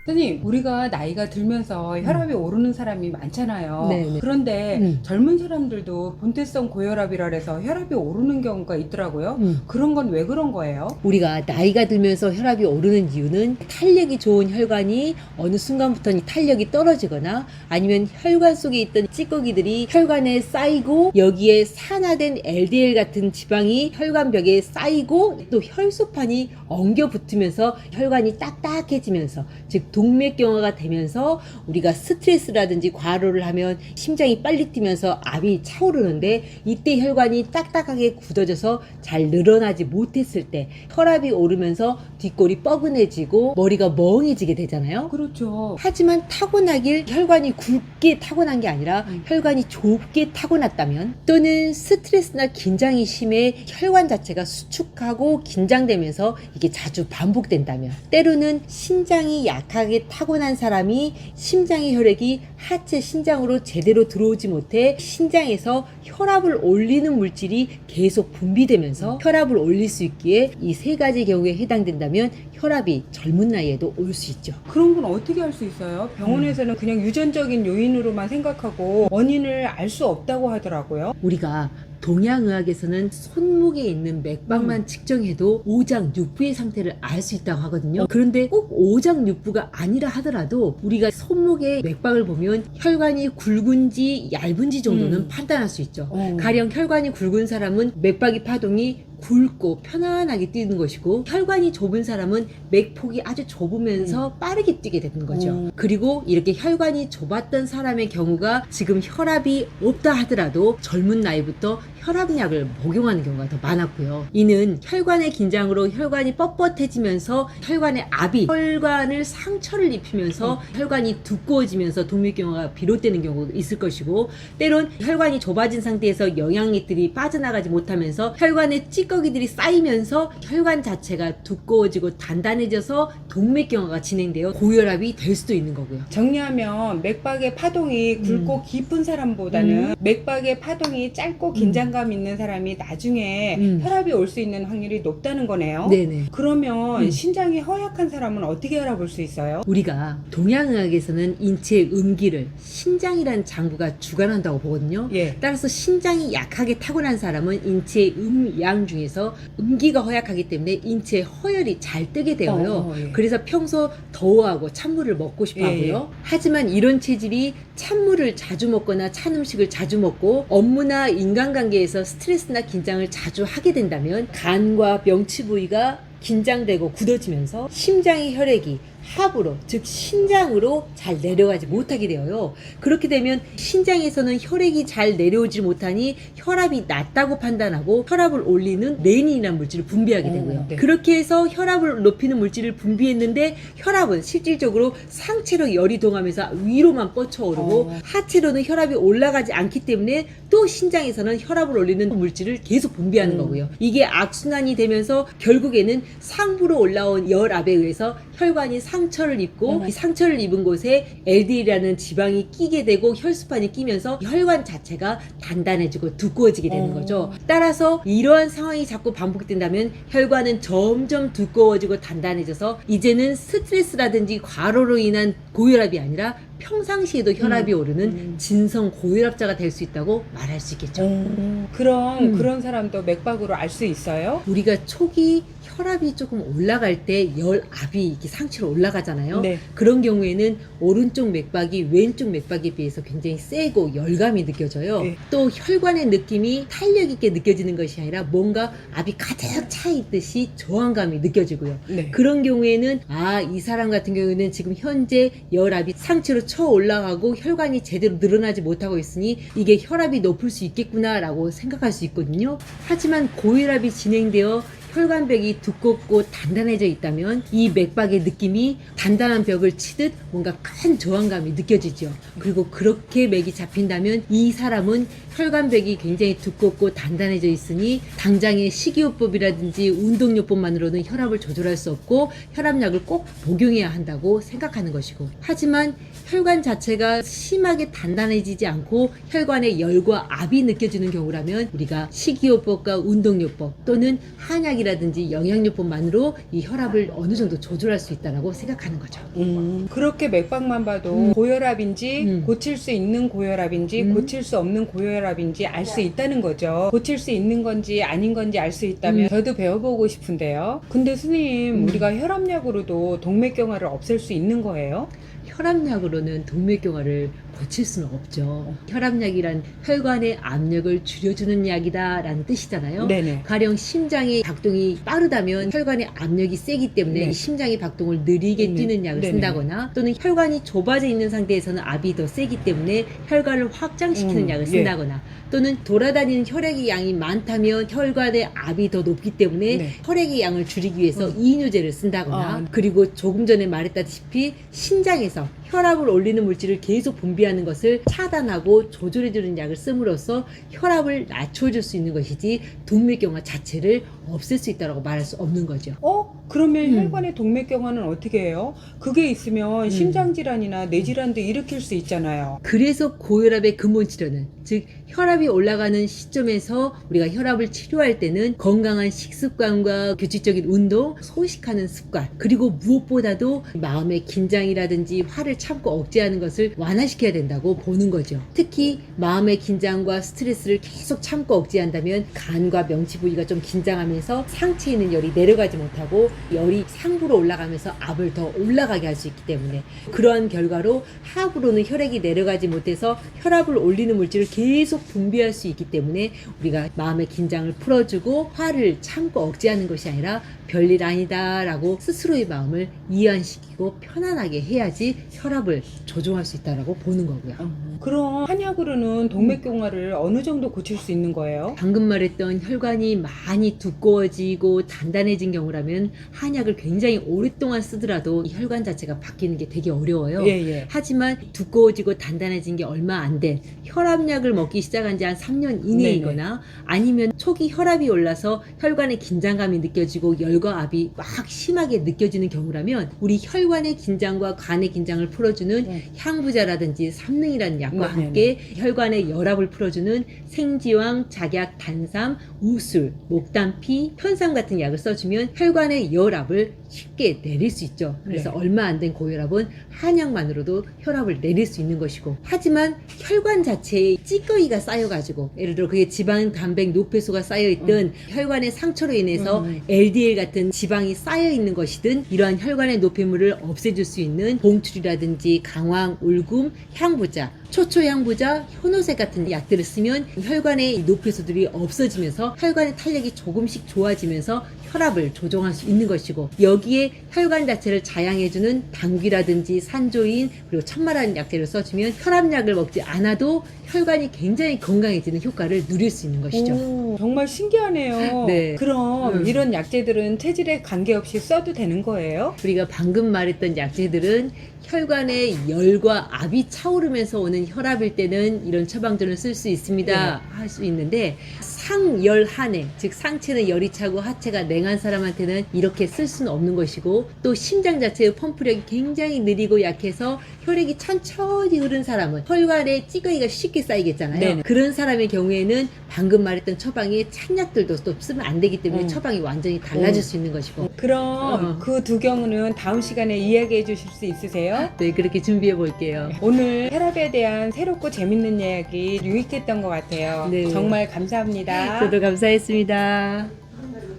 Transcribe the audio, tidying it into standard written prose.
선생님, 우리가 나이가 들면서 혈압이 오르는 사람이 많잖아요. 네네. 그런데 젊은 사람들도 본태성 고혈압이라 해서 혈압이 오르는 경우가 있더라고요. 그런 건 왜 그런 거예요? 우리가 나이가 들면서 혈압이 오르는 이유는 탄력이 좋은 혈관이 어느 순간부터 탄력이 떨어지거나 아니면 혈관 속에 있던 찌꺼기들이 혈관에 쌓이고 여기에 산화된 LDL 같은 지방이 혈관벽에 쌓이고 또 혈소판이 엉겨 붙으면서 혈관이 딱딱해지면서 즉 동맥경화가 되면서 우리가 스트레스라든지 과로를 하면 심장이 빨리 뛰면서 압이 차오르는데 이때 혈관이 딱딱하게 굳어져서 잘 늘어나지 못했을 때 혈압이 오르면서 뒷골이 뻐근해지고 머리가 멍해지게 되잖아요. 그렇죠. 하지만 타고나길 혈관이 굵게 타고난 게 아니라 혈관이 좁게 타고났다면 또는 스트레스나 긴장이 심해 혈관 자체가 수축하고 긴장되면서 이게 자주 반복된다면 때로는 신장이 약하게 타고난 사람이 심장의 혈액이 하체 신장으로 제대로 들어오지 못해 신장에서 혈압을 올리는 물질이 계속 분비되면서 혈압을 올릴 수 있기에 이 세 가지 경우에 해당된다면 혈압이 젊은 나이에도 올 수 있죠. 그런 건 어떻게 할 수 있어요? 병원에서는 그냥 유전적인 요인으로만 생각하고 원인을 알 수 없다고 하더라고요. 우리가 동양의학에서는 손목에 있는 맥박만 측정해도 오장육부의 상태를 알 수 있다고 하거든요. 그런데 꼭 오장육부가 아니라 하더라도 우리가 손목의 맥박을 보면 혈관이 굵은지 얇은지 정도는 판단할 수 있죠. 가령 혈관이 굵은 사람은 맥박의 파동이 굵고 편안하게 뛰는 것이고 혈관이 좁은 사람은 맥폭이 아주 좁으면서 빠르게 뛰게 되는 거죠. 그리고 이렇게 혈관이 좁았던 사람의 경우가 지금 혈압이 없다 하더라도 젊은 나이부터 혈압약을 복용하는 경우가 더 많았고요. 이는 혈관의 긴장으로 혈관이 뻣뻣해지면서 혈관의 압이 혈관을 상처를 입히면서 혈관이 두꺼워지면서 동맥경화가 비롯되는 경우도 있을 것이고 때론 혈관이 좁아진 상태에서 영양액들이 빠져나가지 못하면서 혈관에 찌꺼기들이 쌓이면서 혈관 자체가 두꺼워지고 단단해져서 동맥경화가 진행되어 고혈압이 될 수도 있는 거고요. 정리하면 맥박의 파동이 굵고 깊은 사람보다는 맥박의 파동이 짧고 긴장감 있는 사람이 나중에 혈압이 올 수 있는 확률이 높다는 거네요. 네네. 그러면 신장이 허약한 사람은 어떻게 알아볼 수 있어요? 우리가 동양의학에서는 인체의 음기를 신장이라는 장부가 주관한다고 보거든요. 예. 따라서 신장이 약하게 타고난 사람은 인체의 음양 중에서 음기가 허약하기 때문에 인체에 허혈이 잘 뜨게 되어요. 예. 그래서 평소 더워하고 찬물을 먹고 싶어 하고요. 하지만 이런 체질이 찬물을 자주 먹거나 찬 음식을 자주 먹고 업무나 인간관계에서 스트레스나 긴장을 자주 하게 된다면 간과 명치 부위가 긴장되고 굳어지면서 심장의 혈액이 하부로 즉 신장으로 잘 내려가지 못하게 되어요. 그렇게 되면 신장에서는 혈액이 잘 내려오지 못하니 혈압이 낮다고 판단하고 혈압을 올리는 레닌이라는 물질을 분비하게 되고요. 네. 그렇게 해서 혈압을 높이는 물질을 분비했는데 혈압은 실질적으로 상체로 열이 동하면서 위로만 뻗쳐오르고 하체로는 혈압이 올라가지 않기 때문에 또 신장에서는 혈압을 올리는 물질을 계속 분비하는 거고요. 이게 악순환이 되면서 결국에는 상부로 올라온 열압에 의해서 혈관이 상처를 입고 이 상처를 입은 곳에 LDL이라는 지방이 끼게 되고 혈소판이 끼면서 혈관 자체가 단단해지고 두꺼워지게 되는 거죠. 따라서 이러한 상황이 자꾸 반복된다면 혈관은 점점 두꺼워지고 단단해져서 이제는 스트레스라든지 과로로 인한 고혈압이 아니라 평상시에도 혈압이 오르는 진성 고혈압자가 될 수 있다고 말할 수 있겠죠. 그럼 그런 사람도 맥박으로 알 수 있어요? 우리가 초기 혈압이 조금 올라갈 때 열압이 이렇게 상체로 올라가잖아요. 네. 그런 경우에는 오른쪽 맥박이 왼쪽 맥박에 비해서 굉장히 세고 열감이 느껴져요. 네. 또 혈관의 느낌이 탄력 있게 느껴지는 것이 아니라 뭔가 압이 가득 차 있듯이 저항감이 느껴지고요. 네. 그런 경우에는 이 사람 같은 경우에는 지금 현재 열압이 상체로 쳐 올라가고 혈관이 제대로 늘어나지 못하고 있으니 이게 혈압이 높을 수 있겠구나라고 생각할 수 있거든요. 하지만 고혈압이 진행되어 혈관벽이 두껍고 단단해져 있다면 이 맥박의 느낌이 단단한 벽을 치듯 뭔가 큰 저항감이 느껴지죠. 그리고 그렇게 맥이 잡힌다면 이 사람은 혈관벽이 굉장히 두껍고 단단해져 있으니 당장의 식이요법이라든지 운동요법만으로는 혈압을 조절할 수 없고 혈압약을 꼭 복용해야 한다고 생각하는 것이고, 하지만 혈관 자체가 심하게 단단해지지 않고 혈관에 열과 압이 느껴지는 경우라면 우리가 식이요법과 운동요법 또는 한약이라는 신장이라든지 영양요법만으로 이 혈압을 어느 정도 조절할 수 있다라고 생각하는 거죠. 그렇게 맥박만 봐도 고혈압인지 고칠 수 있는 고혈압인지 고칠 수 없는 고혈압인지 알 수 있다는 거죠. 고칠 수 있는 건지 아닌 건지 알 수 있다면 저도 배워보고 싶은데요. 근데 스님, 우리가 혈압약으로도 동맥경화를 없앨 수 있는 거예요? 혈압약으로는 동맥경화를 고칠 수는 없죠. 혈압약이란 혈관의 압력을 줄여주는 약이다 라는 뜻이잖아요. 네네. 가령 심장의 박동이 빠르다면 혈관의 압력이 세기 때문에 네. 이 심장의 박동을 느리게 뛰는 약을 네네. 쓴다거나, 또는 혈관이 좁아져 있는 상태에서는 압이 더 세기 때문에 혈관을 확장시키는 약을 쓴다거나, 또는 돌아다니는 혈액의 양이 많다면 혈관의 압이 더 높기 때문에 네. 혈액의 양을 줄이기 위해서 이뇨제를 쓴다거나, 그리고 조금 전에 말했다시피 신장에서 혈압을 올리는 물질을 계속 분비하는 것을 차단하고 조절해주는 약을 씀으로써 혈압을 낮춰줄 수 있는 것이지 동맥경화 자체를 없앨 수 있다고 말할 수 없는 거죠. 그러면 혈관의 동맥경화는 어떻게 해요? 그게 있으면 심장질환이나 뇌질환도 일으킬 수 있잖아요. 그래서 고혈압의 근본 치료는, 즉 혈압이 올라가는 시점에서 우리가 혈압을 치료할 때는 건강한 식습관과 규칙적인 운동, 소식하는 습관, 그리고 무엇보다도 마음의 긴장이라든지 화를 참고 억제하는 것을 완화시켜야 된다고 보는 거죠. 특히 마음의 긴장과 스트레스를 계속 참고 억제한다면 간과 명치 부위가 좀 긴장하면서 상체에 있는 열이 내려가지 못하고 열이 상부로 올라가면서 압을 더 올라가게 할 수 있기 때문에, 그러한 결과로 하부로는 혈액이 내려가지 못해서 혈압을 올리는 물질을 계속 분비할 수 있기 때문에 우리가 마음의 긴장을 풀어주고 화를 참고 억제하는 것이 아니라 별일 아니다 라고 스스로의 마음을 이완시키고 편안하게 해야지 혈압을 조종할 수 있다고 보는 거고요. 그럼 한약으로는 동맥경화를 어느 정도 고칠 수 있는 거예요? 방금 말했던 혈관이 많이 두꺼워지고 단단해진 경우라면 한약을 굉장히 오랫동안 쓰더라도 이 혈관 자체가 바뀌는 게 되게 어려워요. 예. 하지만 두꺼워지고 단단해진 게 얼마 안 된 혈압약을 먹기 시작한 지 한 3년 이내이거나, 아니면 초기 혈압이 올라서 혈관에 긴장감이 느껴지고 열과 압이 막 심하게 느껴지는 경우라면 우리 혈관의 긴장과 간의 긴장을 풀어주는 향부자라든지 삼능이라는 약과 함께 혈관의 열압을 풀어주는 생지황, 작약, 단삼, 우술, 목단피, 편삼 같은 약을 써주면 혈관의 열압을 쉽게 내릴 수 있죠. 그래서 얼마 안 된 고혈압은 한약만으로도 혈압을 내릴 수 있는 것이고, 하지만 혈관 자체에 찌꺼기가 쌓여가지고, 예를 들어 그게 지방, 단백, 노폐소가 쌓여있든 혈관의 상처로 인해서 LDL 같은 지방이 쌓여있는 것이든, 이러한 혈관의 노폐물을 없애줄 수 있는 봉출이라든지 강황, 울금, 향부자, 초초향부자, 효노색 같은 약들을 쓰면 혈관의 노폐소들이 없어지면서 혈관의 탄력이 조금씩 좋아지면서 혈압을 조정할 수 있는 것이고, 여기에 혈관 자체를 자양해주는 당귀라든지 산조인, 그리고 천마라는 약재를 써주면 혈압약을 먹지 않아도 혈관이 굉장히 건강해지는 효과를 누릴 수 있는 것이죠. 정말 신기하네요. 네. 그럼 이런 약재들은 체질에 관계없이 써도 되는 거예요? 우리가 방금 말했던 약재들은 혈관의 열과 압이 차오르면서 오는 혈압일 때는 이런 처방전을 쓸 수 있습니다. 할 수 있는데, 상열한해, 즉 상체는 열이 차고 하체가 냉한 사람한테는 이렇게 쓸 수는 없는 것이고, 또 심장 자체의 펌프력이 굉장히 느리고 약해서 혈액이 천천히 흐른 사람은 혈관에 찌꺼기가 쉽게 쌓이겠잖아요. 네네. 그런 사람의 경우에는 방금 말했던 처방에 찬약들도 또 쓰면 안 되기 때문에 처방이 완전히 달라질 수 있는 것이고. 그럼 그 두 경우는 다음 시간에 이야기해 주실 수 있으세요? 네, 그렇게 준비해 볼게요. 오늘 혈압에 대한 새롭고 재밌는 이야기 유익했던 것 같아요. 네. 정말 감사합니다. 저도 감사했습니다.